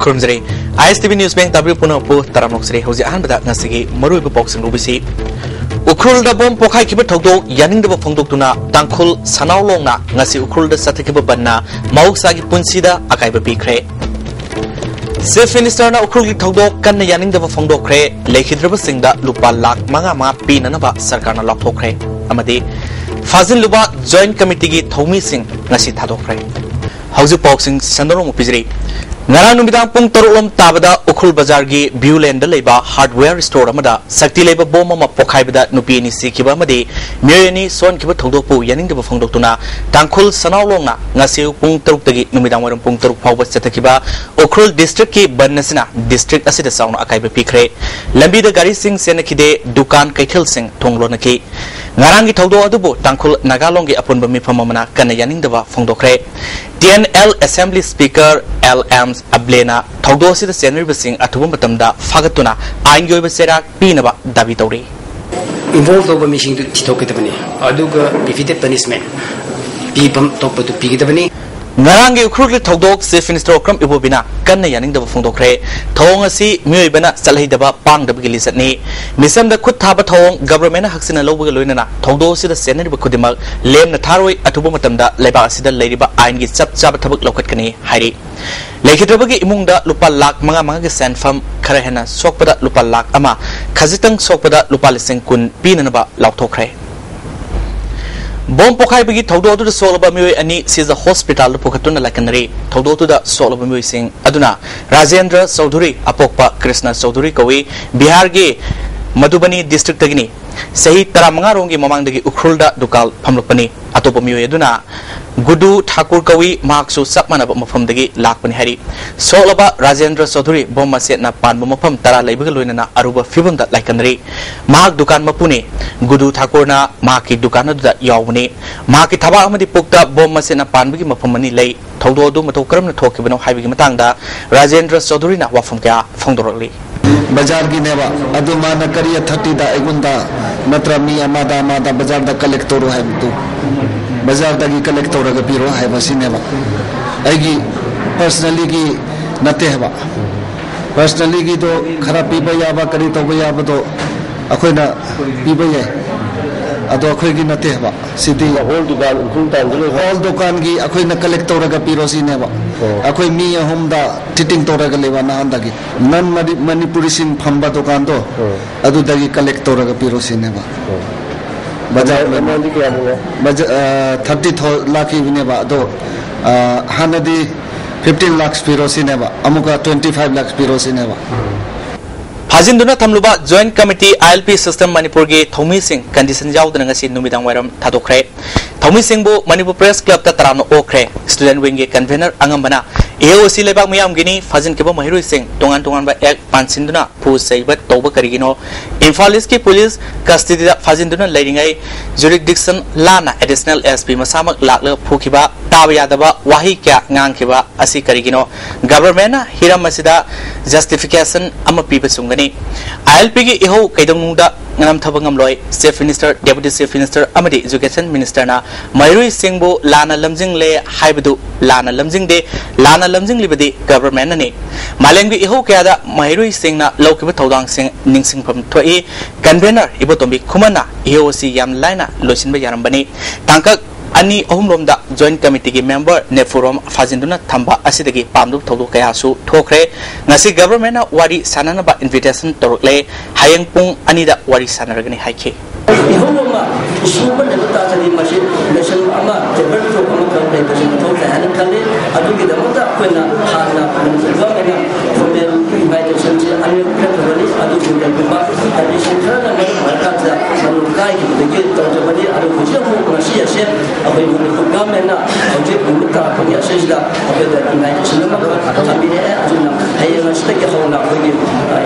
Kurumzari ISTV News Bank W Puno Po Taramnoksari Hosi Anbada Nasigi Maru Boxing Lubisi Ukrul da bom pokai kiba thogdo yaning da phongdok tuna tangkhul sanau longna ngasi ukrul da sathikiba banna mauksa gi punsida akai ba pikre Chief Minister na ukrul gi thogdo kan yaning da phongdok kre lekhidraba singda lupa lakh manga ma pina na ba sarkar na lokthokre amadi Fazil luba Joint Committee gi thomi sing ngasi thadokre Hauju boxing sandorong upizri Ngara numidang pung tarulom tabada ukhul bazar gi Viewland leba hardware store amada sakti leba bom ma pokhai bada nupi ni sikiba madi myeni son kiba thongdok pu yaning de phongdok tuna tangkhul sanawlong na ngasi pung taruk tagi numidang waram pung taruk phawba chatakiba ukhul district ki bannasina district asida sauna akai ba pikre lambi da gari sing senakhide dukan kaithel sing thonglo naki ngarang gi thogdo adubu tangkhul nagalong gi apun ba mi phamamana kana yaning de phongdokre TNL Assembly Speaker LM Ablena Thogdo sida senior basing atubum batamda fagatuna aingyo basera pinaba dabi tawri involved over mission to titoketabani aduga defeated punishment pipam topa to pigidabani Narangi ukrul thogdok Chief Minister Okram ibobina kanna yaning da phongdokre thong asi myoibana salhai daba pang da bigili satni misam da khut thaba thong government haksina lobga loinana thogdo sida senior ba khudimak lem na tharoi atubo matamda leba asida leiriba ain gi chap chap thabak lokhat kani hairi lekhidrabagi imungda lupa lakh manga gi sanfam khara hena sokpada lupa lakh ama khajitang sokpada lupa lising kun pinanaba lauthokre Bom pokai bagi thogdo tu solaba mioi ani siza hospital pokhatuna lakanari thogdo tu da solaba mioi sing aduna Rajendra Chaudhary apokpa Krishna Chaudhary kawi Bihar ge Madhubani district tagini sahi 15 rongi mamang dagi ukrulda dukal phamlokpani atopa mioi aduna Gudu Thakur kawi maksu sakmana mafam dagi lakpani hari solaba Rajendra Chaudhary bom maset na panba mafam tara leibaga loinana aruba fibam da laikanari mak dukan mapune Gudu Thakur na maki dukan da yawni maki thaba amadi pukta bom maset na panbagi mafam mani lei thogdo du mato karamna thokibano haibigi matangda Rajendra Chaudhary na wafam kya phongdorokli बाजार की नेवा अदुमाना करिया 30 दा एगुंदा नत्रा मी आमादा बाजार दा collector है तो बाजार दा की कलेक्टर का पिरो है बसी नेवा आएगी पर्सनली की नते है बा पर्सनली की तो खराब पीबा याबा करी तो याबा तो अखोइना पीबा है अदो अखोइ की नते है बा सिटी होल दुकान की अखोइना कलेक्टर का पिरो सी नेवा अखोइ मी होमदा टिटिंग तोरगा लेवा ना अंदागी नन मणिपुरी सिन फंबा दुकान तो अदु दगी कलेक्ट तोरगा पिरो सिनेबा बाजार में 30 लाख बिनेबा दो हानदी 15 लाख पिरो सिनेबा अमुका 25 लाख पिरो सिनेबा Hajinduna Tamluba Joint Committee ILP System Manipur ge Thomi Singh condition jaudana ngasi numidang wairam thadokre Thomi Singh bu Manipur Press Club ta tarano okre student wing ge convener angambana AOC lebak miyam gini Fazin ke ba Mahirui Singh tongan ba ek pansinduna pu saibat toba karigino Infalis ki police custody da Fazinduna leiringai jurisdiction lana additional SP masamak lakle phukiba tawa yadaba wahi kya ngang kiba asi karigino government na hiram masida justification ama piba sungani ILP gi iho kaidongda ngam thabangam loi Chief Minister Deputy Chief Minister amadi Education Minister na Mahirui Singh bu lana lamjing le haibadu lana lamjing de lana lamjing libadi government ni malengbi iho kya da Mahirui Singh na lokiba thodang sing ningsing pham thoi convener ibotombi khumana EOC yam laina loisin ba yarambani tangka Ani Omromda Joint Committee ki member Nefurom Fazinduna Thamba Asidagi Pamdu Thodu Kayasu Thokre Nasi government na wari sanana ba invitation torokle hayang pung anida wari sanaragani haike Ihomma isuba na tatali machine nation ama tebel to ama kan person thokle hanan kalle adugi damota koina hana government formel invitation je anu preferably adugi damota addition kana na markata sanukai ki de to jabali adu kujia ko nasi ase abai government na auje bumuta ko ya sejda abai da invitation ma ka tabi ne ajuna hayang stake hona ko ni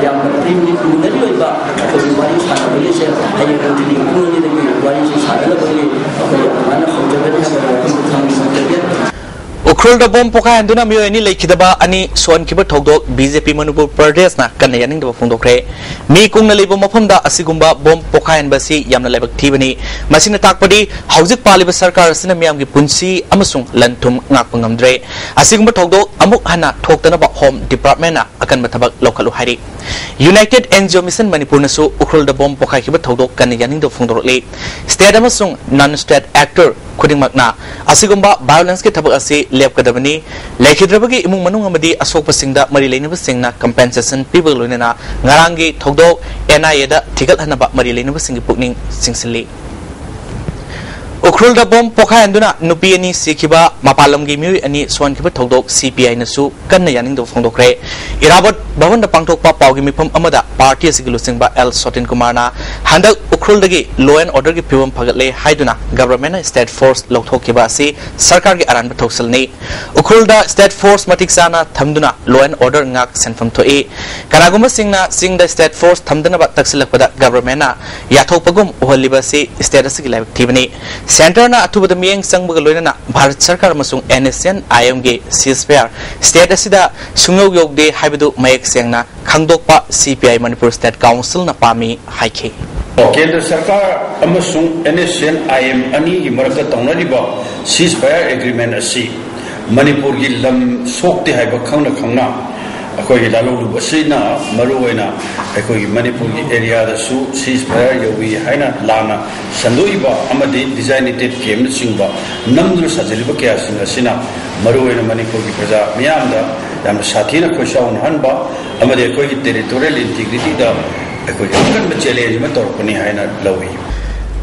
yam primi munari oiba ko wari sana bole se hayang ni ko ni de wari se sana bole ko ya mana ko jabali Ukhrul द bomb पोखा हंदुना मियो एनी लेखिदबा अनि सोन किबा थौदोक BJP Manipur प्रदेश ना कन्ने यानिंग द फोंदोखरे मी कुंगना लेबो मफमदा असिगुंबा बॉम्ब पोखा हनबसी यामना लेबक थीबनी मसिना ताकपदी हौजिक पालिबा सरकार सिना मियामगी पुंसी अमसुंग लंथुम ngakpangamdre asigumba thogdok amuk hana thoktanaba home department na akan matabak lokalu hari United NGO Mission Manipur na su ukrul da bom pokhai kiba thogdok kan yaning do phongdorle state amasung non state actor khudingmakna asigumba violence ke thabak ase lepkadabani lekhidrabagi imung manung amadi asokpa singda mari leinaba singna compensation people loinana ngarangi thogdok NIA da thigal hanaba mari leinaba singi pukning singsilli Ukhrul द bomb पोखा हंदुना नुपी अनि सिखिबा मापालम गी mu अनि सोन खिबा थौदोक CPI नसु कन्न यानिंग दो फोंदोखरे इरावत भवन द पांगथोकपा पावगी मिफम अमदा पार्टी असि लुसिंगबा एल सोटिन कुमारना हंदक उखरुल दगी लॉ एंड ऑर्डर गी फिवम फगले हाइदुना गवर्नमेंट स्टेट फोर्स लौथोकिबा असि सरकार गी अरान थौसलनी उखरुल द स्टेट फोर्स मतिकसाना थमदुना लॉ एंड ऑर्डर ngak सेनफम थोए कनागुम सिंगना सिंग द स्टेट फोर्स थमदनबा तक्सिलकपदा गवर्नमेंट याथोपगुम उहलिबा से स्टेट असि लाइव थीबनी सेंटर ना अथुबद मियंग संगबग लोइना भारत सरकार मसुंग NSN IM गे सीजफेयर स्टेट असिदा सुंगौ योगदे हाइबदु मयक सेंगना खंगदोकपा CPI मणिपुर स्टेट काउंसिल ना पामी हाइखे केंद्र सरकार अमसुंग NSN IM अनि गी मरक तौनरिबा सीजफेयर एग्रीमेंट असि मणिपुर गी लम सोक्ते हाइबा खंगना अखोई लालौलु बसिना मरुवैना अखोई मणिपुर की एरिया दसु सीजफायर योगी हाइना लाना संदोइबा अमदि डिजाइनेटेड गेम सिंबा नमदु सजलिबा क्या सिंगसिना मरुवैना मणिपुर की प्रजा मियामदा याम साथीना खोशाउन हनबा अमदि अखोई की टेरिटोरियल इंटीग्रिटी दा अखोई अकन चैलेंज में तोरपनी हाइना लवी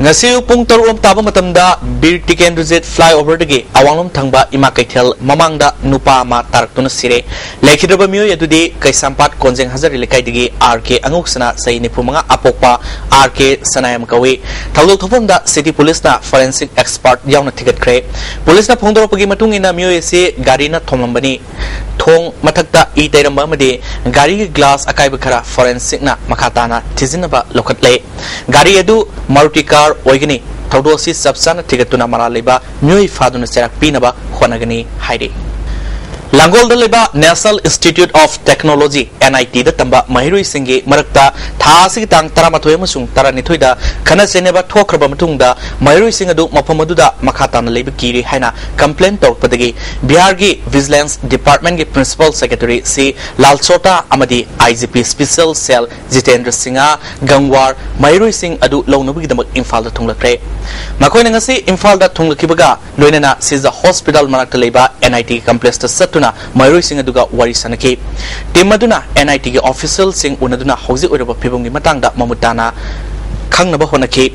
ngasi pung tarum taba matamda bir tiken reject flyover dege awangom thangba ima kaithel mamangda nupa ma taraktuna sire lekhidraba myo yadudi kaisampat konjeng hazari lekai dege RK anguksana sai nipumanga apokpa RK sanayam kawi thawdok thopomda city police na forensic expert yauna ticket kre police na phongdoropagi matung ina myo ese gari na thomlambani thong mathakta I tairamba made gari gi glass akaiba khara forensic na makhatana thizinaba lokatle gari edu maruti car ओइगनी थौदोसी सबसाना थिगतुना मरा लेबा म्युई फादुना सेराक पिनबा होनगनी हाइदे लांगोल द लेबा National Institute of Technology NIT द तंबा महिरुई सिंगे मरक्ता थासिग तांग तरामाथोय मसुंग तरानिथोइदा खना सेनेबा थोखरबा मतुंगदा महिरुई सिंग अदु मफमदुदा मखाताना लेबा कीरी हाइना कंप्लेंट तौरपदगी बिहार गी विजिलेंस डिपार्टमेंट गी प्रिंसिपल सेक्रेटरी सी लालसोटा अमदी IGP स्पेशल सेल जितेंद्र सिंगा गंगवार महिरुई सिंग अदु लौनबगिदमक इम्फाल द थुंगलक्रे मखोइना ngasi इम्फाल द थुंगलकिबगा लोइनाना सिजा हॉस्पिटल मनाक्ता लेबा NIT कॉम्प्लेक्स द सतुना महिरुई सिंग अदुगा वारी सनके टीम अदुना NIT गी ऑफिशियल सिंग उनदुना हौजि ओरबा फिबंगी मतंगदा ममुताना खंगनबा होनके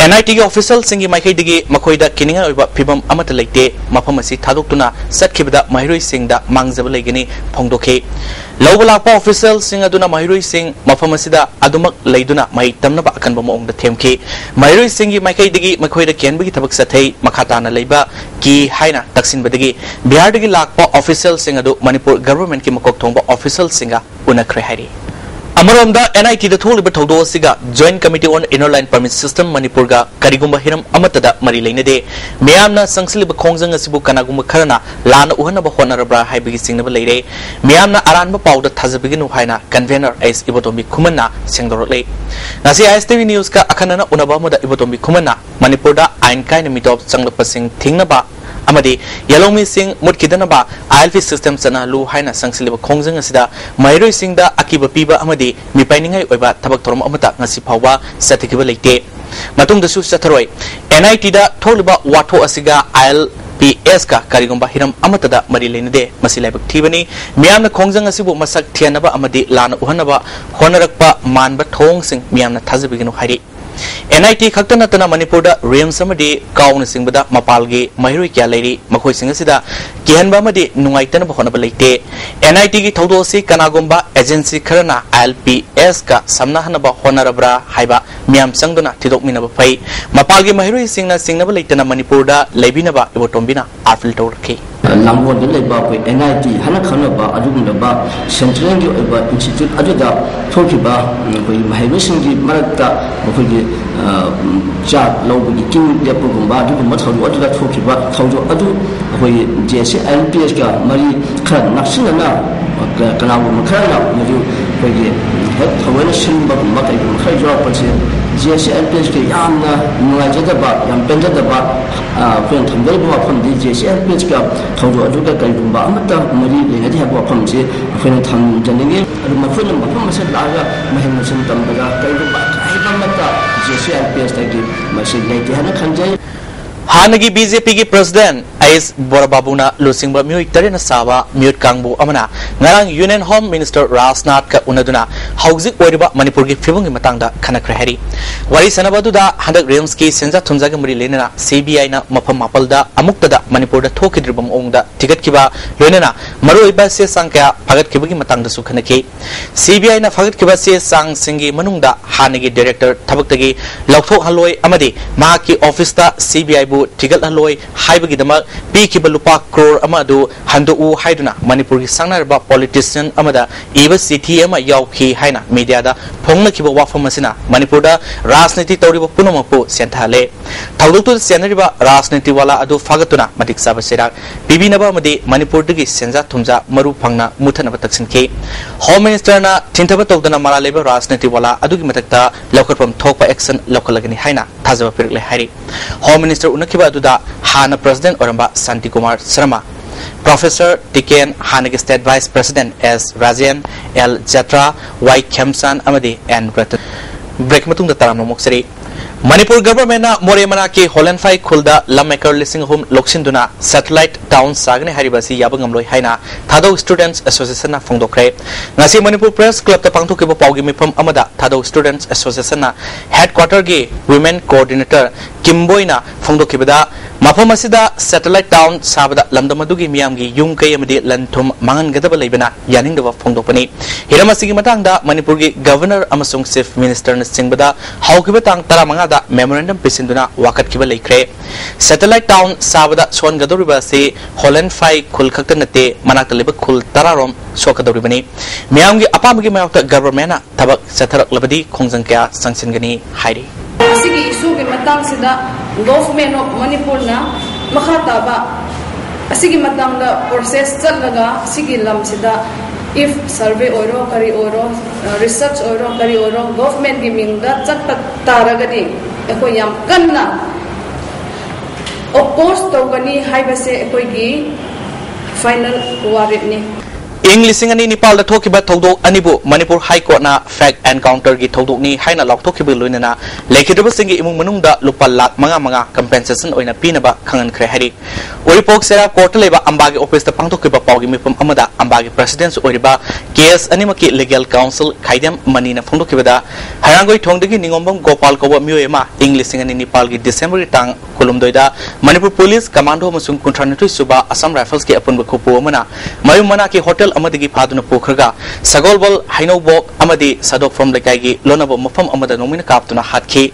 NIT गी ऑफिशियल सिंगी माइखैदगी मखोइदा किनिंगा ओइबा फिबम अमत लेते मफम असि थादोक्तुना सतखिबदा महिरुई सिंगदा मांगजब लेगनी फोंदोखे लौबलापा ऑफिशियल सिंग अदुना महिरुई सिंग मफम असिदा अदुमक लेदुना मई तमनबा अकनबा मोंगदा थेमके महिरुई सिंगी माइखैदगी मखोइदा केनबगी थबक सथै मखाताना लेबा की हाइना तक्सिनबदगी बिहारदगी लाकपा ऑफिशियल सिंग अदु मणिपुर गवर्नमेंट की मकोक थोंबा ऑफिशियल सिंगा उनखरे हाइरी अमरोमदा NIT द थोलिबा थौदो सिगा joint committee on inner line permit system Manipur गा करिगुंबा हिरम अमतदा मरी लेनेदे मियामना संसलिबा खोंजंग असिबु कनागुंबा खरना लान उहनबा होनरब्रा हाइबगी सिंगनबा लेरे मियामना अरानबा पाउदा थाजबगिनु हाइना कन्वेनर एस इबोतोमबी खुमन्ना सेंगदोरले नासी ISTV न्यूज का अखनना उनबा मदा इबोतोमबी खुमन्ना मणिपुर दा आइन काइन मिटॉप संगलपसिंग थिंगनबा अमदी यलोमी सिंग मुटकिदनबा ILP सिस्टम सना लु हाइना संगसिलिबा खोंजंग असिदा महिरुई सिंगदा अकिबा पीबा अमदी मिपाइनिंगाई ओइबा थबक theorem अमता ngasi phawba satikiba leite matung dasu satharoi NIT da tholiba watho asiga ILPS ka karigomba hiram amatada mari leinade masilabak thibani miyamna khongjang asibu masak thianaba amadi lana uhanaba honarakpa manba thong sing miyamna thajabiginu hairi NIT खक्तन तना मणिपुर दा Rhames अमदी काउन सिंगबदा मपालगी महिरुई क्या लेरी मखोई सिंगसिदा किहनबा अमदी नुंगाइतन बखोनबा लेते NIT की थौदोसी कनागुंबा agency Kharna ILPS का समनाहनबा होनरब्रा हाइबा मियाम संगदना थिदोकमिनबा फै मपालगी महिरुई सिंगना सिंगनबा लेतना मणिपुर दा लेबिनबा इबोटोंबिना आफिल तौरखे lamgon de ba ko NIT hana khana ba adum da ba central gi ba institute adu da thoki ba ko mahibising gi marakta ko gi ja law gi king de ko ba adu ma thau adu da thoki ba thau adu ko JC LPS ga mari khan naksina na kana bu makara na mu ko gi thawena shin ba ma kai ko khai jo pa che JC LPS ke yamna nuaja ba yam penja da ba ko thamdal ba pham di JC LPS ga thau adu ga kai ba amata mari le na di ba pham che ko tham janinge adu ma phun ma pham se la ga mahim sim tam ba kai ba kai ba mata JC LPS ta gi ma se le ti hana khanjai हानगी BJP की president आइस बोराबाबुना लुसिंगबा म्यूई तरेना साबा म्यूट कांगबु अमना ngarang union home minister Rajnath का उनदुना हौजिक ओरिबा मणिपुर की फिबंगी मतंगदा खनखरे हेरी वरी सनबदुदा हंदक रेम्स की सेंजा थुमजाग मरी लेना सीबीआई ना मफम मापलदा अमुक्तदा मणिपुर दा थोकिद्रिबम ओंगदा टिकट किबा लोनेना मरोइबा से संख्या फगत किबगी मतंगदा सुखनके सीबीआई ना फगत किबा से सांग सिंगी मनुंगदा हानगी डायरेक्टर थबक्तगी लौथोक हलोय अमदी मा की ऑफिस दा सीबीआई टिकट हलोय हाइबगिदमक पीकिबा लुपा करोड़ अमदु हंदु हाइदुना मणिपुर की संगनरबा पॉलिटिशियन अमदा इबा सिटी अमा यावखी हाइना मीडिया दा फोंगनखिबा वाफम असिना मणिपुर दा राजनीति तौरिबा पुनमपु सेंथाले थौदुतु सेनरिबा राजनीति वाला अदु फागतुना मदिक साबसेरा बिबिनबा अमदि मणिपुर दगी सेंजा थुमजा मरु फंगना मुथनबा तक्सिनके होम मिनिस्टर ना थिंथबा तौदना माला लेबा राजनीति वाला अदुगी मतकता लौखरपम थोकपा एक्शन लौखलगनि हाइना थाजबा पिरले हाइरि होम मिनिस्टर उनखिबा अदुदा हाना प्रेसिडेंट ओरंबा शांति कुमार शर्मा प्रोफेसर टिकेन हानगी state vice president S Rajen L Jatra Y Khemsan अमदी एन रतन ब्रेक मतुंग ताराम मोक्सरी मणिपुर गवर्नमेंट मोरेमना के होलनफाई खुलदा लमेकर लिसिंग होम लोक्सिंदुना सैटेलाइट टाउन सागने हरिबासी याबंगमलोय हाइना थादो स्टूडेंट्स एसोसिएशन ना फोंगदोखरे ngasi मणिपुर प्रेस क्लब ता पांगथोकेबो पावगी मिफम अमदा थादो स्टूडेंट्स एसोसिएशन ना हेडक्वार्टर गे वुमेन कोऑर्डिनेटर किमबोयना फोंगदोकेबदा मफम असिदा सैटेलाइट टाउन साबदा लमदमदुगी मियामगी युम कई अमदि लनथुम मांगनगदब लेबना यानिंगदब फोंगदोपनी हिरमसिगी मतंगदा मणिपुर गे गवर्नर अमसुंग चीफ मिनिस्टर न सिंगबदा हाउकिबा तांग 35 मेमोरेंडम पिसिंदुना वाकतकिबा लेख्रे सैटेलाइट टाउन साबदा सोनगदोरिबा से होलनफाई खुल खक्त नते मनाक लेब खुल 10 रोम सोकदोरिबनी मियामगी अपामगी मायक्ता गवर्नमेंट ना थबक सथरकलबदी खोंजंकया संसिनगनी हाइरि असिगी इशू के मतंग सिदा गवर्नमेंट ऑफ मणिपुर ना मखाताबा असिगी मतंग दा प्रोसेस चलगा सिगी लम सिदा if survey oiro kari oiro research oiro kari oiro government gi mingda chat taragadi eko yam kanna oppose togani haibase eko gi final warit ni इंग्लिशिंग अनि नेपाल दा थोकिबा थौदोक अनिबु Manipur high court ना fact encounter गी थौदोक नि हाइना लौथोकिबा लोइनना लेखिदबा सिंगी इमुंग मनुंगदा लुपा लाख मंगा compensation ओइना पिनबा खंगन खरे हरि ओरिपोक सेरा कोर्ट लेबा अंबागी ऑफिस दा पांगथोकिबा पावगी मिफम अमदा अंबागी प्रेसिडेंट ओरिबा केस अनिमकी लीगल काउंसिल खाइदम मनीना फोंदोकिबदा हरांगोई थोंगदगी निंगोंबम गोपाल कोबा मियोयमा इंग्लिशिंग अनि नेपाल गी डिसेंबर तांग कुलुमदोइदा मणिपुर पुलिस कमांडो मसुंग 92 सुबा असम राइफल्स के अपुनबा खुपु अमना मयुमना के होटल अमदगी फादुना पोखरगा सगोलबल हाइनोबोक अमदी सदोक फ्रॉम लेकाइगी लोनबो मफम अमदा नोमिना कापतुना हातखी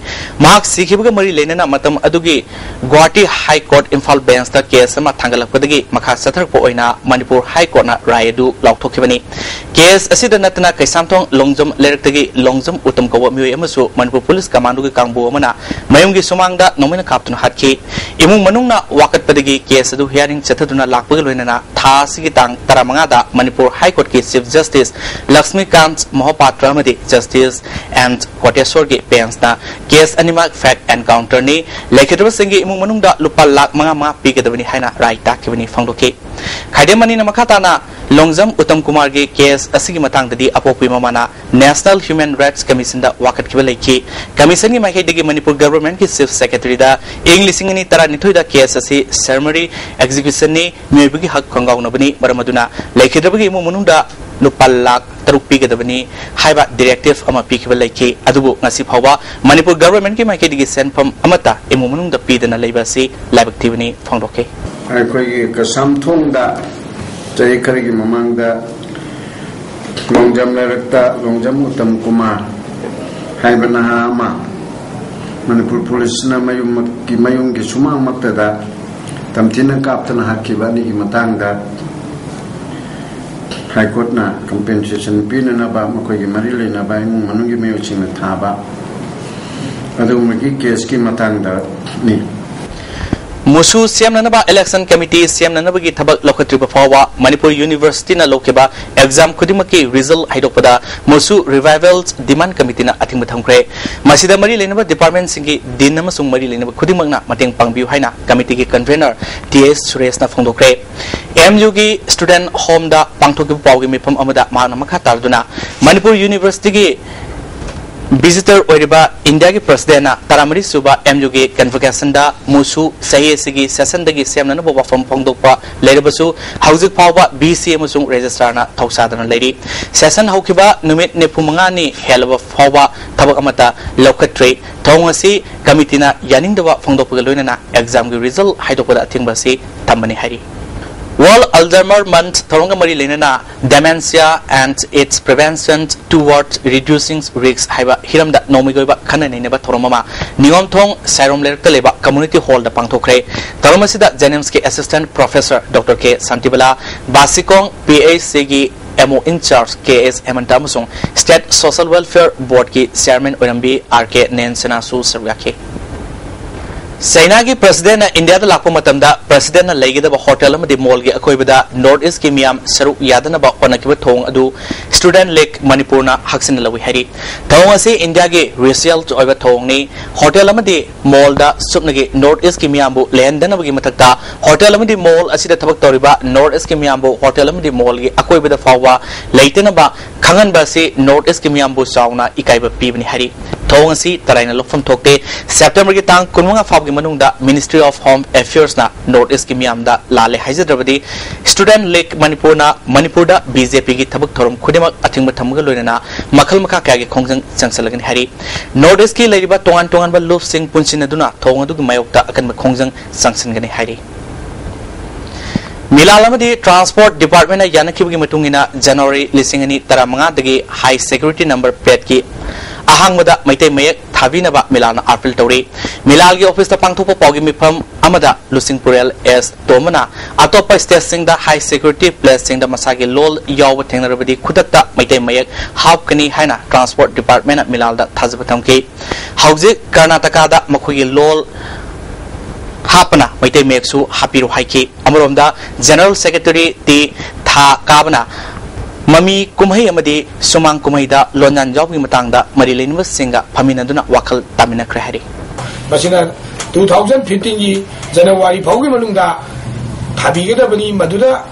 मार्क सिखिबगा मरी लेनेना मतम अदुगी Guwahati high court Imphal bench दा केस अमा थांगलकपदगी मखा सथरपो ओइना मणिपुर हाई कोर्ट ना रायदु लाउथोखिबनी केस असिदा नतना कैसामथोंग लोंगजम लेरक्तगी लोंगजम उतम कव मियोय अमसु मणिपुर पुलिस कमांडोगी कांगबो अमना मयुंगी सुमांगदा नोमिना कापतुना हातखी इमुंग मनुंगना वाकतपदगी केस अदु हियरिंग चथदुना लाकपगे लोइनना थासिगी तांग 35 दा मणिपुर हाई कोर्ट के चीफ जस्टिस लक्ष्मीकांत मोहपात्र अमदी जस्टिस एंड कोटेश्वर के बेंच ना केस अनिमक फैक्ट एनकाउंटर नि लेखिदब सिंगी इमुंग मनुंगदा लुपा लाख मंगा पिगदबनी हाइना राय ताकिबनी फंगदोके खाइदेमनी नमखाताना लोंगजम उत्तम कुमार के केस असिगी मतंगददी अपोपि ममाना नेशनल ह्यूमन राइट्स कमीशन दा वाकतकिबा लेखि कमीशन की माइकैदगी मणिपुर गवर्नमेंट की चीफ सेक्रेटरी दा इंग्लिशिंगनी 12 दा केस असि सर्मरी एग्जीक्यूशन नि मेबगी हक खंगाउनबनी मरमदुना लेखिदबगी इमुंग मनुंगदा लुपा लाख 3 पिगदबनी हाइबा डायरेक्टिव अमा पिकिबा लेखि अदुबु ngasi phawba मणिपुर गवर्नमेंट की माइकैदगी सेनफम अमता इमुंग मनुंगदा पिदना लेबासि लाइबक्तिबनी फंगदोके अखोई कसमथोंगदा चही खरगी ममांगदा लोंगजम लेरक्ता लोंगजम उत्तम कुमार हाइबना हामा मणिपुर पुलिस ना मयुम की Sumang मक्तदा tamtina kaptana hakibani ki matangda High Court na compensation pina na ba makoi ki mari le na ba imung manungi meo ching tha ba adu magi case ki matangda ni Musu Siam Nanaba Election Committee Siam Nanabagi Tabak Lokatri Bafawa Manipur University na Lokeba Exam Kudimaki Result Haidopada Musu Revivals Demand Committee na Ating Matangkre Masida Mari Lenaba Department Singi Dinamasung Mari Lenaba Kudimagna Mating Pangbiu Haina Committee ki Convener TS Suresh na Fongdokre MU gi Student Home da Pangtoki Pawgi Mipam Amada Mana Makatarduna Manipur University gi Visitor Oriba India ki President Taramari Suba MU ki Convocation da Musu Sahi Sigi Session dagi Siam Nanaba Wafam Pongdokpa Lerebasu Hauzik Pawa BC Musung Registrar na Thausadana Lady Session Haukiba Numit Nepumangani Helaba Pawa Tabak Amata Lokatre Thongasi Committee na Yaning Dawa Fongdokpa na Exam ki Result Haidopada Tingbasi Tambani Hari World Alzheimer Month Thoronga Mari Lenana Dementia and its prevention towards reducing risks Haiba Hiramda Nomigoba Kananeba Toromama Niom Thong Sarom Lerkaleba Community Hall the Pangtokre Toromasida Jenemski Assistant Professor Dr. K. Santibala Basikong PACG MO in charge KS Emantamusung State Social Welfare Board ki Chairman Orambi RK Nensana Su Sarwaki Sainagi President na India da lakpo matamda President na laigida ba hotel amadi mall gi akoibada North East ki miyam saruk yadana ba onakiba thong adu Student Lake Manipur na haksin lawi hari thong ase India gi racial oiba thong ni hotel amadi mall da supnagi North East ki miyam bu lendana bagi matakta hotel amadi mall asida thabak toriba North East ki miyam bu hotel amadi mall gi akoibada fawa leitena ba khangan ba se North East ki miyam bu sauna ikaiba pibni hari thong asi taraina lokfam thokte September ki tang kunwanga fab Manungda Ministry of Home Affairs na North East ki miyamda lale haijadrabadi Student Lake Manipur na Manipur da BJP ki thabak thorum khudimak athingba thamga loinana makhal makha kya gi khongjang changsalagani hari North East ki leiriba tongan tongan ba love sing punsinaduna thongadu gi mayokta akan ba khongjang sangsangani hari Milalamadi Transport Department na yanakibagi matungina January lisingani taramanga dagi high security number plate ki ahangmada maitai mayek thabinaba milana appeal tawri milalgi office ta pangthopa pawgi mifam amada Lusingpurel S Tomana atopa state sing da high security place sing da masagi lol yawa thengnarabadi khudakta maitai mayek hapkani haina Transport Department na milalda thajabatamki hauji Karnataka da makhogi lol hapana maitai mayek su hapiru haiki amromda General Secretary ti tha kabana Mami kumhai amadi sumang kumhai da lonan job ki matangda Marilyn Singa Paminaduna Wakal Tamina Krahari. Masina 2015 gi January phaugi manungda thabigeda bani maduda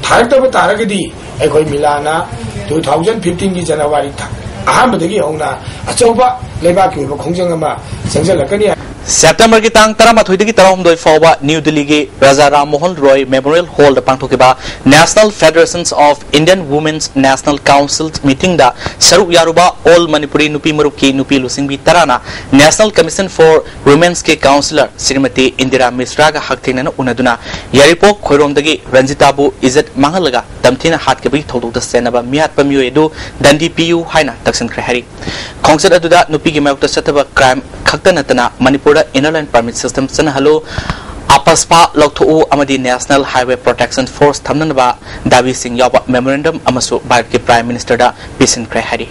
thartaba taragadi ekoi milana 2015 gi January tha ahamdagi hongna achoba leba ki khongjang ama sangjalakani September ki tang taramathui dagi taramdoi fawa New Delhi ki Raja Ram Mohan Roy Memorial Hall da pangthokiba National Federations of Indian Women's National Council meeting da saruk yaruba all Manipuri nupi marup ki nupi lusingbi tarana National Commission for Women's ke Councillor Srimati Indira Misra ga hakthina unaduna yaripok khoirom dagi Ranjita bu Izat Mangalaga tamthina hat ke bi thodok da senaba miat pamyo edu dandi pu haina taksan khari khongsat aduda nupi gi mayok ta sataba crime khakta natana Manipur Inner Line Permit System Sanahalo Apaspa Lokto Amadi National Highway Protection Force Thamnanaba Davi Singh Yaba Memorandum Amasu Bharat ke Prime Minister da Pisin Krehari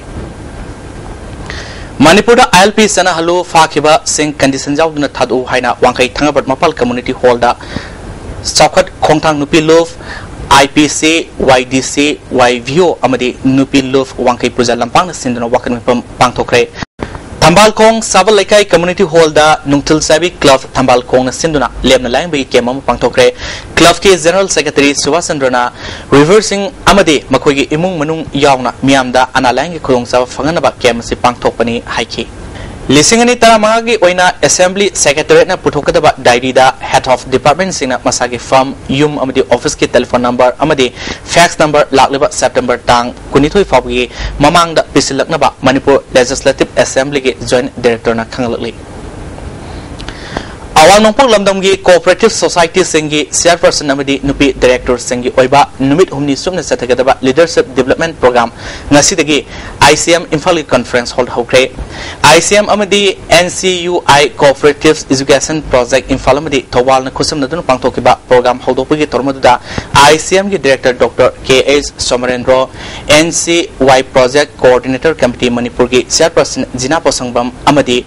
Manipur da ILP Sanahalo Fakiba Singh Condition Jawduna Thadu Haina Wangkai Thangabat Mapal Community Hall da Sakhat Khongthang Nupi Love IPC YDC YVO Amadi Nupi Love Wangkai Puja Lampang Sinduna Wakan Pangthokre Tambalkong Sabal Lekai Community Hall da Nungtil Sabi Club Tambalkong na Sinduna Lemna Lang Bagi Kemam Pangtokre Club ke General Secretary Subhasandrona reversing Amade Makogi Imung Manung Yauna Miamda Analang Kurong Sab Fanganaba Kemasi Pangtopani Haiki Lisingani Taramagi Oina Assembly Secretary na Putokadaba Diary da Head of Department Sina Masagi Farm Yum Amadi Office ki telephone number Amadi fax number Lakleba September Tang Kunitoi Fabgi Mamang da Pisilaknaba Manipur Legislative Assembly ki Joint Director na Kangalakli awang nongpok lamdamgi cooperative society singi chairperson amadi nupi director singi oiba numit humni sumna sathagadaba leadership development program ngasidagi ICM Imphal conference hold hokre ICM amadi NCUI cooperative education project Imphal amadi thawal na khusam nadun pangthokiba program holdopagi tormaduda ICM gi director Dr. KS Somarendro NCY project coordinator committee Manipur gi chairperson Jina Posangbam amadi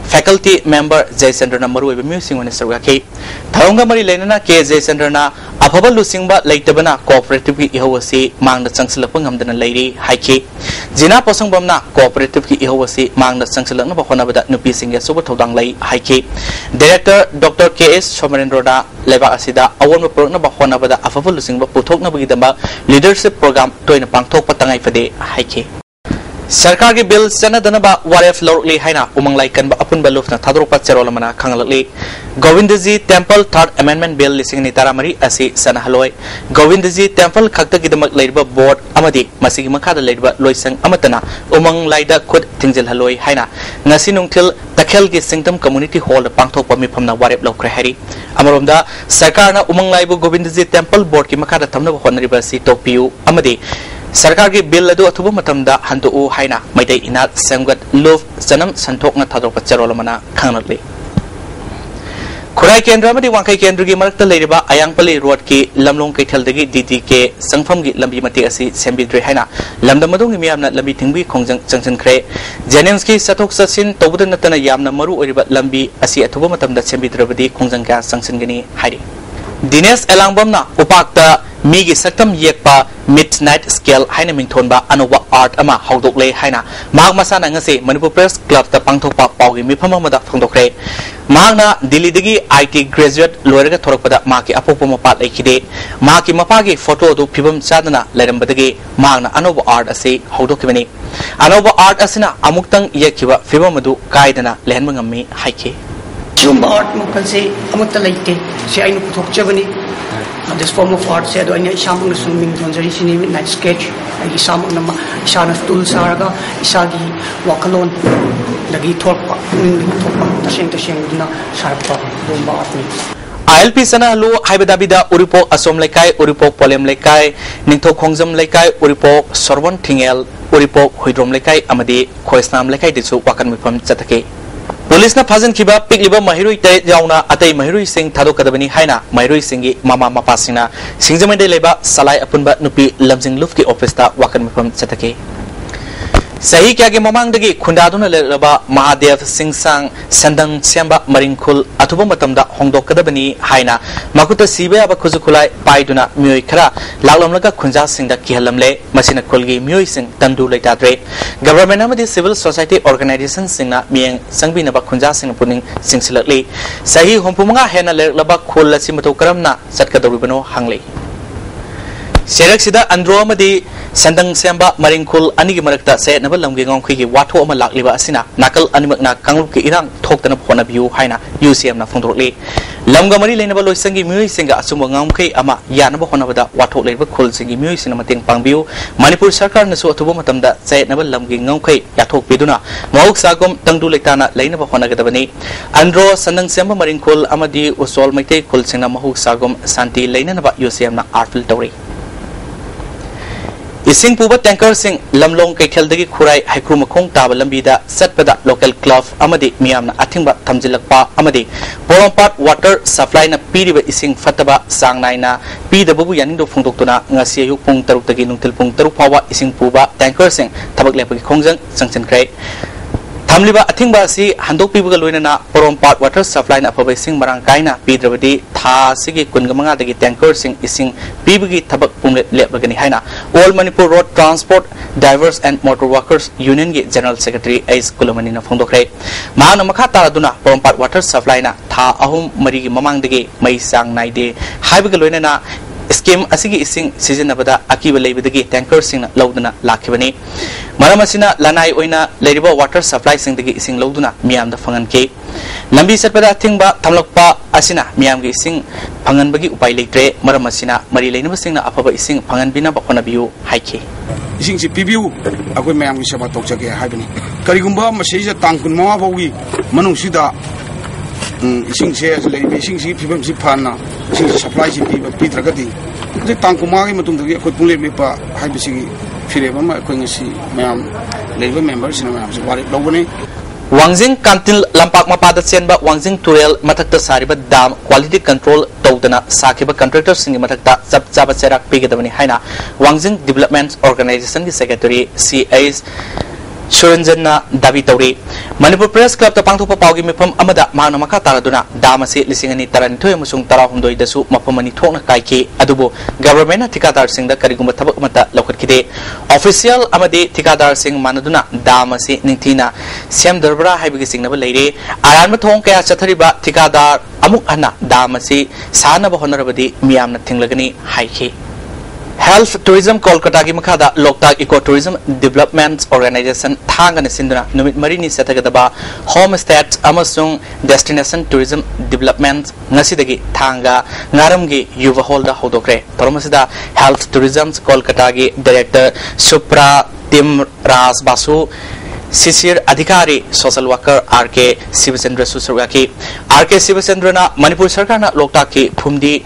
faculty member Jaysandra na maru music minister ke thaunga mari lenana ke Jaysandra na afaba lusingba leitabana cooperative ki ihawasi mangna changsilapang amdana leiri haiki Jina Posangbam na cooperative ki ihawasi mangna changsilakna bakhona bada nupi singya suba thodang lai haiki director Dr. KS Somarendro da leba asida awon pro bakhona bada afaba lusingba puthokna bagi damba leadership program toina pangthok patangai fade haiki सरकार के bill चनदनबा वारेफ लौरली हाइना उमंगलाई कनबा अपुनबा लुफना थादरोपा चेरोलमना खांगलकली Govindji temple third amendment bill लिसिंगनि तारामरी असि सनहलोय Govindji temple खक्तगिदमक लेरबा board अमदि मसिगी मखादा लेरबा Loisang अमतना उमंगलाइदा खुद थिंजलहलोय हाइना ngasi nungthil takhel gi singtam community hall pangthokpa mifamna warep lokre hari amoromda sarkar na umanglaibu Govindji temple board की मखादा थमना होनरिबा सि टोपियु अमदि सरकार की bill अदु अथुब मतमदा हंदु हाइना मैदै इनात सेमगत loop जनम संथोकना थादोक चरोलमना खांगलि खुराई केंद्र में वांखै केंद्र की मरकत लेरिबा अयांगपली रोड की लमलोंग कैथलदगी डीडी के संगफम की लंबी मति असि सेंबिद्रे हाइना लमदमदोंग मियामना लंबी थिंगबी खोंजंग चंचनख्रे जेनेम्स की सथोक ससिन तौबद नतना यामना मरु ओरिबा लंबी असि अथुब मतमदा सेंबिद्रबदी खोंजंग का संगसनगनी हाइरि दिनेश एलांगबमना उपाक्ता मीगी सक्तम येकपा मिडनाइट स्केल हाइना मिंथोनबा अनोबा आर्ट अमा हौदोकले हाइना माग मसाना ngase मणिपुर प्रेस क्लब ता पांगथोकपा पाउगी मिफम अमदा फंगदोखरे मागना दिल्लीदगी आईटी ग्रेजुएट लोयरगा थोरकपदा माकी अपोपो मपा लेखिदे माकी मपागी फोटो दु फिबम चादना लेरमबदगी मागना अनोबा आर्ट असे हौदोकिबनी अनोबा आर्ट असिना अमुक्तंग येखिबा फिबम अदु कायदना लेहनबा ngami हाइके Jumba art mukhalse amutta leite se ainu puthokchabani this form of art se aina isamang swimming donjari sini night sketch ai isamang nama isana tool saraga isagi wakalon lagi thorpa taseng duna sarpa jumba art ni ILP sana lu haibadabida uripok asom lekai uripok polem lekai ningtho khongjam lekai uripok sorban thingel uripok huidrom lekai amadi khoisnam lekai disu wakan mifam chatake police ना फाजन खिबा पिकलिबा महिरुई ते जाउना अतै महिरुई सिंह थादो कदबनी हाइना महिरुई सिंगी मामा मापा सिंगना सिंगजमेदे लेबा सलाय अपुनबा नुपी लमजिंग loop की office ता वाकन मिफम चतके सही क्या के ममांगदगी खुंदादुना लेबा महादेव सिंह सांग संदंग सेंबा मरिंगखुल अथुबा मतमदा होंदोकदबनी हाइना मकुता सीबे अब खुजुखुलाय पाइदुना मियोय खरा लागलमलगा खुंजा सिंगदा किहलमले मसिना खुलगी मियोय सिंग तंदु लेताद्रे गवर्नमेंट अमदि सिविल सोसाइटी ऑर्गेनाइजेशन सिंगना मियंग संगबिनबा खुंजा सिंग पुनिंग सिंगसिलकली सही होंपुमंगा हेना लेरलबा खुल लसि मतो करमना सटकदौरिबनो हांगले सेरक्सिदा अंद्रो अमदि संदंग सेंबा मरिंगखुल अनिगी मरकता से Nobel लमगे ngongkhigi watho ama lakliba asina nakal animakna kanglup ki irang thoktana phona biu haina UCM na phongdorli lamga mari leinaba loisangi miui singa asumba ngongkhei ama yanaba honabada watho leiba khul singi miui sina mateng pangbiu manipur sarkar na su athuba matamda se nabal lamgi ngongkhei yathok piduna mauk sagom tangdu leitana leinaba honagadabani andro sandang semba maringkhul amadi usol maitei khul singna mahuk sagom santi leinanaba UCM na artful tawri इसिंग पुबा tanker सिंग लमलोंग कैथेलदगी खुराई हाइक्रू मखोंग ताब लंबीदा सतपदा लोकल क्लब अमदि मियामना अथिंबा थमजिलकपा अमदि पोरोंपाट वाटर सप्लाई ना पीरिबा इसिंग फतबा सांगनाइना पीदबबु यानिंदो फुंगदोक्तुना ngasi ayuk pung 3 tagi nungtil pung 3 phawa ising puba tanker सिंग थबक लेपगी खोंजंग संगचनख्रै थमलिबा अथिंबा सि हंदोक पिबगा लोइना पोरोंपाट वाटर सप्लाई ना फबा इसिंग मरांग काइना पीद्रबदि था सिगी कुनगमंगा दगी टैंकर सिंग इसिंग पीबगी थबक पुंग लेपगनि हाइना all Manipur road transport drivers and motor workers union की जनरल सेक्रेटरी एस कुलमनी ना फोंदोखरे माना मखा तारादुना पोरोंपाट वाटर सप्लाई ना था अहुम मरी की ममांगदगी मई सांग नाइदे हाइबगा लोइना स्कीम असिगी इसिंग सिजनबदा अकीबा लेबदगी टैंकर सिंग लौदना लाखिबनी मरम असिना लनाई ओइना लेरिबा वाटर सप्लाई सिंगदगी इसिंग लौदना मियाम दा फंगन के लंबी सतपदा थिंगबा थमलकपा असिना मियाम गी इसिंग फंगनबगी उपाय लेत्रे मरम असिना मरी लेनबा सिंगना अफबा इसिंग फंगन बिना बखोना बियु हाइखे इसिंग सि पिबिउ अखोय मयाम गी सेवा तौजगे हाइबनी करिगुंबा masses Thang 15 फाउगी मनुंगसिदा ising se le ising si phibam si phanna ising supply si pi tragati je tangkuma gi matung dagi khoi pungle me pa hai bisi phire ma khoi ngasi mayam leiba member sina mayam si wari lobone Wangjing Kantil Lampak Mapada Senba Wangjing Turel Matakta Sariba Dam Quality Control Todana Sakiba Contractor Singi Matakta Zaba Serak Pigadamani Haina Wangjing Development Organization ki Secretary C.A. Shuranjanna Davi Tauri Manipur Press Club the Pangthopa Paugi Mipam Amada Mana Maka Taraduna Damasi Lisingani Taranto Musung Tarahundoi Dasu Mapamani Tona Kaiki Adubu Government Tikadar Singh the Kariguma Tabakmata Lokakide Official Amadi Tikadar Singh Manaduna Damasi Nintina Siam Darbra Habi Signal Lady Aramatong Kaya Chatariba Tikadar Amuk Anna Damasi Sana Honorabadi Miam Tinglagani Haiki Health Tourism Kolkata ki makada Loktak Ecotourism Development Organization Thangana Sinduna Numit Marini Setagadaba Homesteads Amasung Destination Tourism Development Nasidagi Thanga Naramgi Yuva Holda Hodokre Tormasida Health Tourism Kolkata ki Director Supra Tim Ras Basu Sisir Adhikari Social Worker R.K. Sivasendra Susarwaki R.K. Sivasendra Manipur Sarkana Loktak ki Phumdi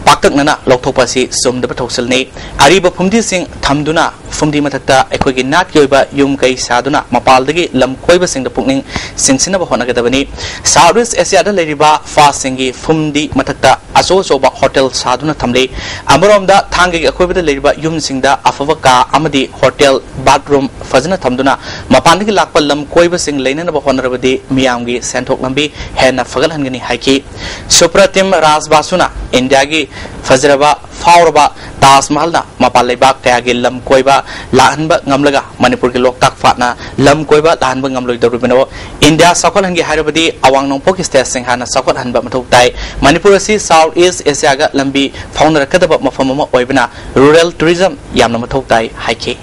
Paktak Nana Loktopasi Sum the Patosalne Ariba Pumdi Sing Tamduna Fumdi Matata Equigi Nat Yoba Yum Kai Saduna Mapaldagi Lam Koiba Sing the Pugning Singsina Honagadavani Southwest Asia Ladiba Fasingi Fumdi Matata Azo Soba Hotel Saduna Tamle Amarom da Tangi Equiba Ladiba Yum Singda Afavaka Amadi Hotel Bathroom Fazana Tamduna Mapandagi Lakpa Lam Koiba Sing Lane Honorabadi Miamgi Santok Lambi Hena Fagalhangani Haiki Supratim Rasbasuna Indiagi Fazraba Fauraba Tas Mahalna Mapaleba Kayagi Lam Koiba Lahanba Ngamlaga Manipur ki Loktak Fatna Lam Koiba Lahanba Ngamloi Darubino India Sakolangi Harabadi Awang Nong Pokistas Singhana Sakot Hanba Matuktai Manipur si South East Asia ga Lambi Founder Kadaba Mafamama Oibana Rural Tourism Yamna Matuktai Haiki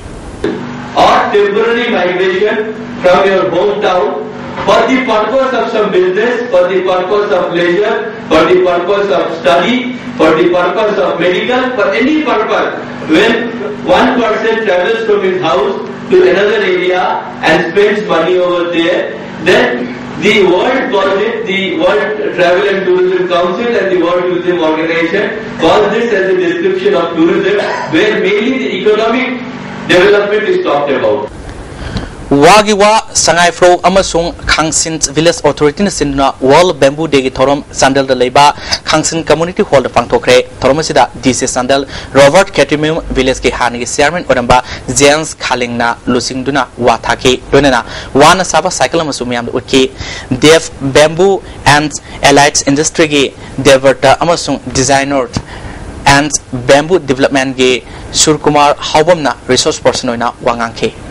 or temporary migration from your hometown for the purpose of some business, for the purpose of leisure, for the purpose of study, for the purpose of medical, for any purpose. When one person travels from his house to another area and spends money over there, then the World calls it, the World Travel and Tourism Council and the World Tourism Organization calls this as a description of tourism, where mainly the economic development is talked about. Wagiwa Sangai Fro Amasung Kangsin Village Authority Sinduna World Bamboo Day Torom Sandal the Leba Kangsin Community Hall the Pangtokre Toromasida DC Sandal Robert Catrium Village Ki Hani Chairman Oramba James Kalingna Lusingduna Wataki Donena Wana Saba Cycle Masumiam Uki Dev Bamboo and Allied Industry Gi Deverta Amasung Designer and Bamboo Development Gi Surkumar Haubamna Resource Person Oina Wangangke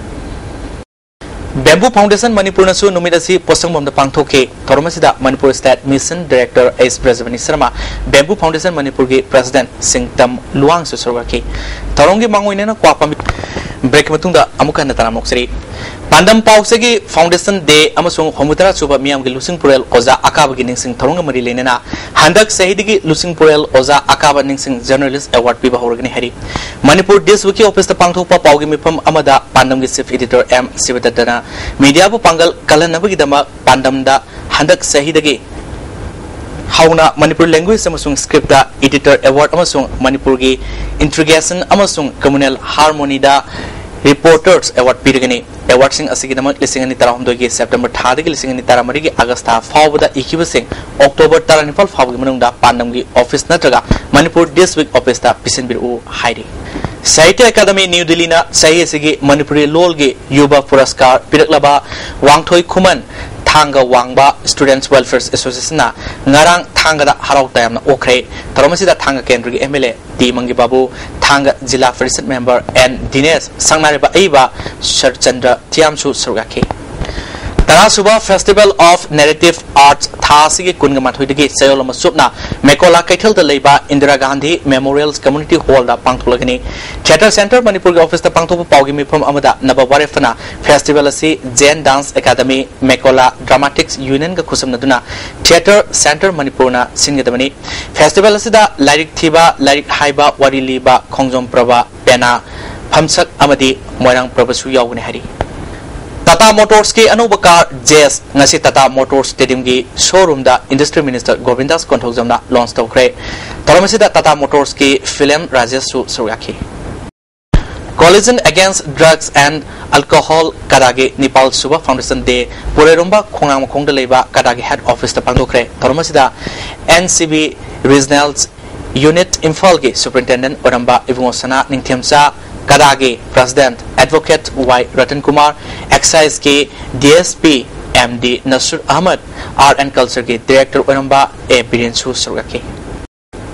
Bamboo Foundation Manipur Nasu Numidasi Posangmom the Pangtoke Toromasida Manipur State Mission Director S. President Sharma Bamboo Foundation Manipur Gi President Singtam Luang Susarwaki Torongi Manguinena Kwapam Break Matunda Amukan Natanamoxri Pandam Pausegi Foundation Day Amasung Homutara Suba Miam Lusing Purel Oza Akaba Ginsing Toronga Marilena Handak Sahidigi Lusing Purel Oza Akaba Ningsing Journalist Award Piba Horgan Hari Manipur This Wiki Office the Pangtopa Paugimipam Amada Pandam Chief Editor M. Sivatana Media Pangal Kalanabagidama Pandamda Handak Sahidagi Hauna Manipur Language Amasung Script Editor Award Amasung Manipur Gi Integration Amasung Communal Harmony da Reporters Award Pirigani Award Sing Asigidama Lisingani Taramdogi September Tadigi Lisingani Taramari Augusta Fawda Ikibasing October Taranifal Fawimunda Pandamgi Office Natraga Manipur This Week Office da Pisinbiru Heidi Sahitya Academy New Delhi na Sahi Sigi Manipuri Lolgi Yuba Puraskar Piraklaba Wangthoi Kuman Thanga Wangba Students Welfare Association na Ngarang Thanga da Harau Tayam na Okre Toromasida Thanga Kendri MLA D Mangi Babu Thanga Jila Parishad Member and Dinesh Sangnariba Aiba Sharchandra Tiamsu Surgaki Tarasuba Festival of Narrative Arts Thasigi Kungamathuidigi Sayolama Supna Mekola Kaitel the Leba Indira Gandhi Memorials Community Hall da Pangtulagani Theatre Center Manipur Office the Pangtopa Paugimi from Amada Nabawarefana Festival Si Zen Dance Academy Mekola Dramatics Union ga Kusam Naduna Theatre Center Manipurna Singadamani Festival Sida Lyric Thiba Lyric Haiba Wari Liba Kongjom Praba Pena Phamsak Amadi Moirang Prabasu Yawgani Hari Tata Motors ki anuba car JS ngasi Tata Motors Stadium ki showroom da Industry Minister Govindas Konthokjam na launch tawkre. Taramasi da Tata Motors ki film Rajesh Suryaki. Coalition Against Drugs and Alcohol Kadagi Nepal Suba Foundation Day Purerumba Khongang Khongda Leba Kadagi Head Office ta pangdokre. Taramasi da NCB Regional Unit Imphal ki Superintendent Oramba Ivungosana Ningthiamsa Kadagi President Advocate Y Ratan Kumar Excise ke DSP MD Nasur Ahmad Art and Culture ke Director Oramba A Birensu Surgaki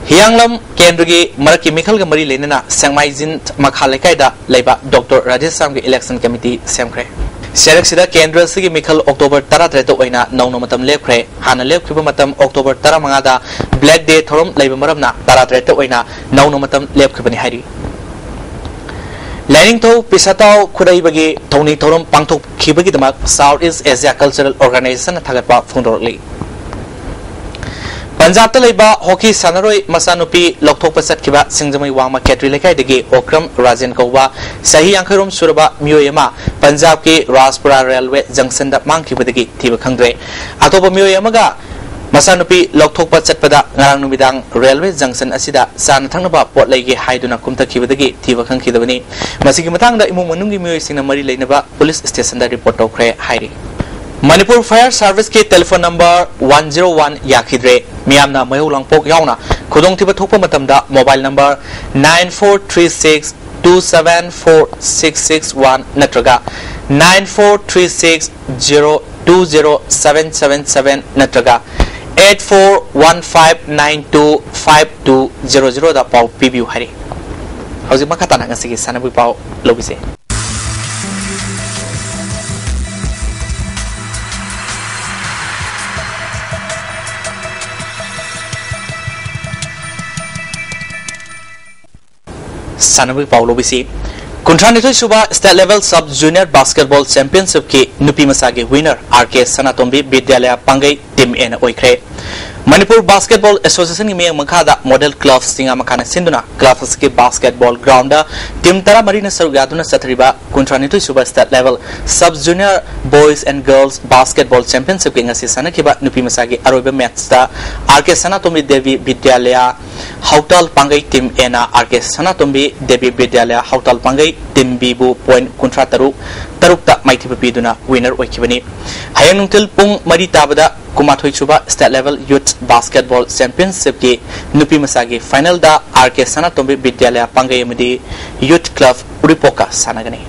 Hianglam Kendra ki Maraki Mikhal ga mari lenena Sangmai Jin Makhalaikai da Leba Dr. Rajesh Sam ke Election Committee Semkre Serak sida Kendra sigi Mikhal October 13 to oina nauno matam lepkre hana lepkhiba matam October 15 da Black Day thorom leiba maramna 13 to oina nauno matam lepkhibani hari Learning to Pisatao Kudai Bagi Tony Torum Pangtok Kibagi Damak Southeast Asia Cultural Organization Tagapa Fundorli Punjab Talaiba Hockey Sanaroi Masanupi Lokto Pasat Kiba Singzamai Wama Ketri Lekai Degi Okram Rajan Kova Sahi Ankarum Suraba Myoyama Punjab Ki Raspura Railway Junction da Manki Badagi Tiba Kangre Atoba Myoyamaga Masanupi Loktok Pasat Pada Ngarang Numidang Railway Junction Asida San Tanaba Port Lagi Haiduna Kumta Kibadagi Tiba Kankidavani Masiki Matanga Imu Manungi Myoy Mari Lainaba Police Station da Report Okre Hairi Manipur Fire Service ke telephone number 101 Yakidre Miyamna Mayulang Pok Yauna Kudong Tiba Thupa Matamda mobile number 9436 274661 Natraga 9436 020777 Natraga 8415925200 da pau PBU hari Hausi makatana ngasigi sanabu pau lobise Sanabu pau lobise Kuntranitoi Suba State Level Sub Junior Basketball Championship ki Nupi Masagi winner RK Sanatombi Vidyalaya Pangai Team N Oikre Manipur Basketball Association ki Meyang Makhada Model Club Singa Makhana Sinduna Clubs ki basketball ground Team Tara Marina Sarugaduna Satriba Kuntranitoi Suba State Level Sub Junior Boys and Girls Basketball Championship ki ngasi sanakiba Nupi Masagi aroiba match da RK Sanatombi Devi Vidyalaya Hautal Pangai Team N RK Sanatombi Devi Vidyalaya Hautal Pangai Team Bibu point Kuntra Tarukta Mighty Piduna winner Wakibani Hayang Nungtil Pung Marita Bada Kumathoi Chuba State Level Youth Basketball Championship ki Nupi Masagi final da RK Sanatombi Vidyalaya Pangai Madi Youth Club Uripoka Sanagani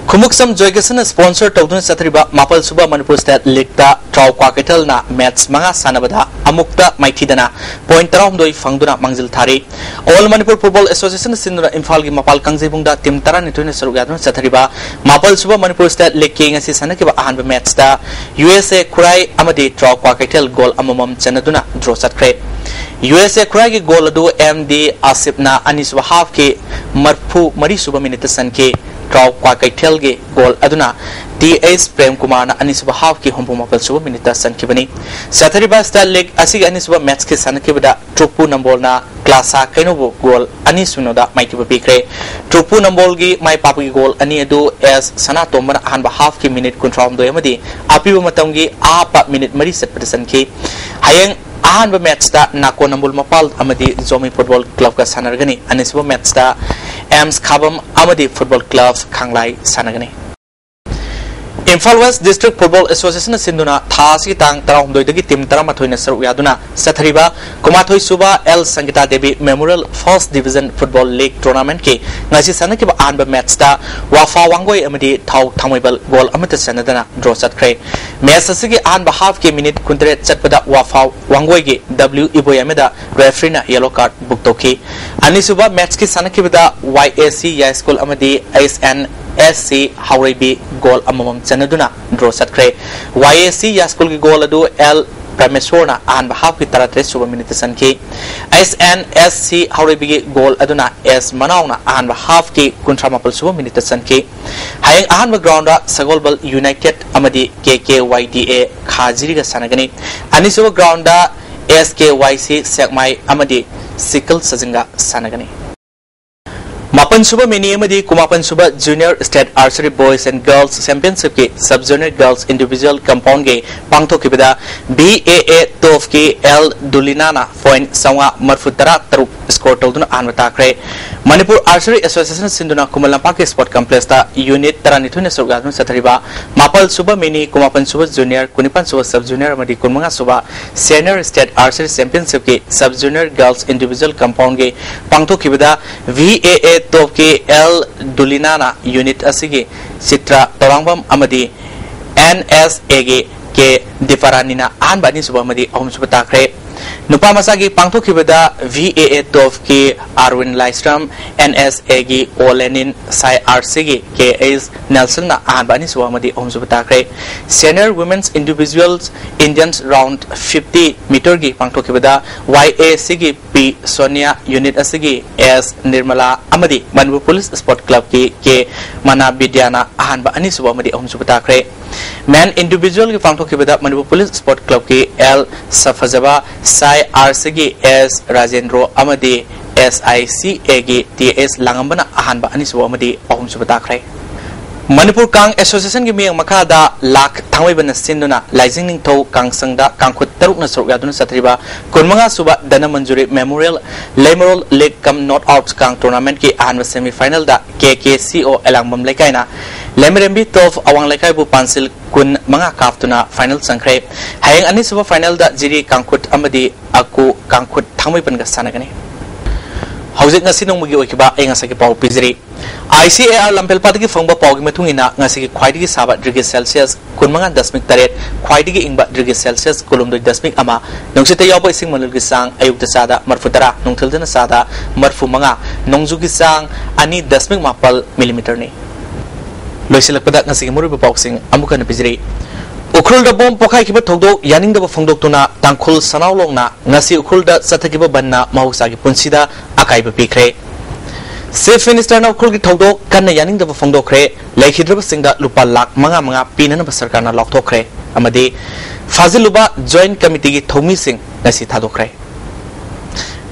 Kumuksam Joygasan sponsor Tawdun Satriba Mapal Suba Manipur State League da Trau Kwaketal na match Manga Sanabada Amukta Maithidana point Taramdoi Fangduna Mangzil Thari All Manipur Football Association Sindura Imphal Mapal Kangjibungda Team Tara Nitune Sarugadun Satriba Mapal Suba Manipur State League King as Sanakiba Ahanba match da USA Kurai Amadi Trau Kwaketal goal Amamam Chanaduna draw Satkre USA Kurai goal adu MD Asipna Aniswa half ke Marfu Mari Suba Minute Sanke Trau Kwaketal ge goal aduna TS Prem Kumar na Aniswa half ki Hompo Mapal Suba Minute Sankibani Satriba State League Asig Aniswa match ke Sanakibada Trupu Nambol na Klasa Kainobu goal Anisunoda Mighty Pikre Trupu Nambol gi Mai Papi goal Ani adu as Sanatomana Ahanba half ki minute control do yamadi Apibu Matamgi apa minute Mari set Sanke Hayang Ahanba match da Nako Nambol Mapal Amadi Zomi Football Club ka Sanargani Aniswa match da Ams Kabam Amadi Football Club Kanglai Sanagani Imphal West District Football Association Sinduna Thasi Tang Taramdoi Dagi Team Taramathoi na Saru Yaduna Sathariba Kumathoi Suba L Sangita Devi Memorial First Division Football League Tournament ke ngasi sanakiba anba match da Wafa Wangoi amadi Thau Thamoibal goal amata sanadana draw satkre match asigi anba half ke minute kuntre chatpada Wafa Wangoi ge W Iboyameda referee na yellow card book toki ani suba match ke sanakiba da YAC Ya School amadi SC Haurebi goal amamam chanaduna draw satkre YAC Ya School ki goal adu L Prameswarna and half ki taratre suba minute sanki SNSC Haurebi goal aduna S Manauna and half ki kuntramapal suba minute sanki hayang ahan grounda Sagolbal United amadi KKYDA Khajiri ga sanagani ani suba grounda SKYC Sekmai amadi Sikal Sajinga sanagani Mapal Kumapan Suba Mini Amadi Kumapan Suba Junior State Archery Boys and Girls Championship ke Sub Junior Girls Individual Compound ge Pangto Kibida BAA Tof ke L Dulinana point Sawa Marfutara Tarup score Toduna Anwatakre Manipur Archery Association Sinduna Kumalampak Sport Complex ta Unit Taranitune Surgadun Satariba Mapal Suba Mini Kumapan Suba Junior Kunipan Suba Sub Junior Amadi Kunmanga Suba Senior State Archery Championship ke Sub Junior Girls Individual Compound ge Pangto Kibida VAA Top ke L Dulinana Unit Asigi Citra Torangbam Amadi NSA ke Difaranina Anbani Suba Amadi Om Subatakre Nupa Masagi Pangto Kibida VAA Top ke Arwin Lystrom NSA gi Olenin Sai RC ke Ace Nelson na Anbani Suba Amadi Om Subatakre Senior Women's Individuals Indians Round 50 meter gi Pangto Kibida YA Sigi P Sonia Unit Asigi S Nirmala Amadi Manipur Police Sport Club ke Mana Bidyana Ahanba Ani Suba Amadi Om Subatakre Man Individual ki Pangto Kibida Manipur Police Sport Club ke L Safazaba Sai RC S Rajendro Amadi SICA gi TS Langambana Ahanba Ani Suba Amadi Om Subatakre Manipur Kang Association ki miyang makada lak thangway ban sinduna Laising ning tho kang sangda kangkhut taruk na sorok yadun satriba kunmanga suba dana manjuri memorial lemerol league kam not out kang tournament ki ahan semi final da KKCO elangbam lekaina lemerembi tof awang lekai bu pansil kun manga kaftuna final sangkre hayang ani suba final da jiri kangkhut amadi aku kangkhut thangway ban ga sanagani Hauzik ngasi nong mugi okiba ay ngasa ki pau pizri ICAR lampel patagi fangba pau gi matungina ngasi ki khwaidigi saba degree Celsius kunmanga dasmik taret khwaidigi ingba degree Celsius kolomdoi dasmik ama nongsite yawba ising manul gi sang ayuk ta sada marfutara nongthildana sada marfu manga nongju gi sang ani dasmik mapal millimeter ni loisilak pada ngasi ki muru pau sing amukan pizri Ukrul da bom pokai kiba thogdo yaning da phongdok tuna tangkhul sanaulong na ngasi ukrul da sathakiba banna mahuksa gi punsida akai ba pikre Chief Minister na ukrul gi thogdo kanna yaning da phongdok kre lekhidra singda lupa lak manga pinana ba sarkar na lokthok kre amadi faziluba joint committee gi thomi sing ngasi thadokre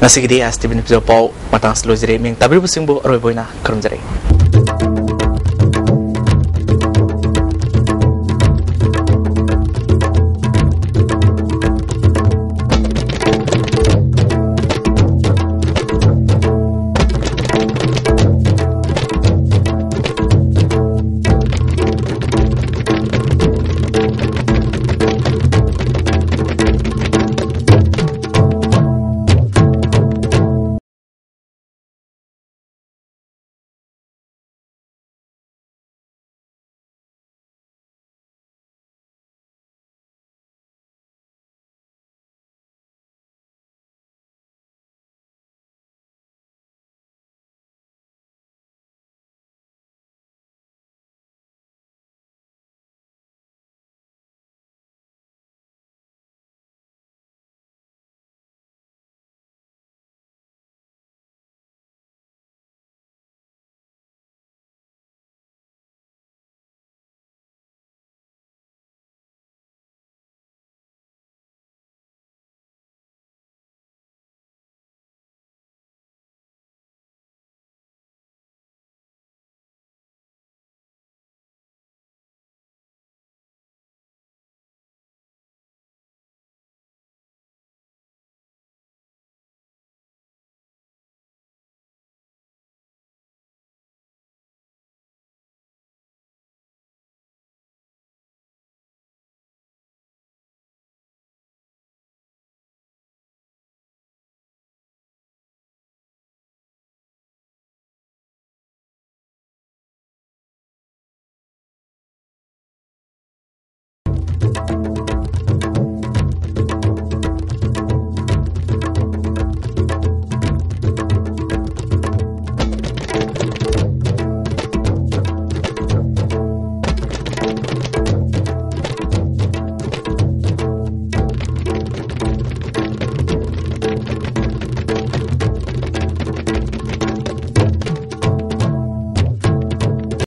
ngasi gi ISTV ni pau matang slojire ming tabir bu singbu aroi boina kharumjare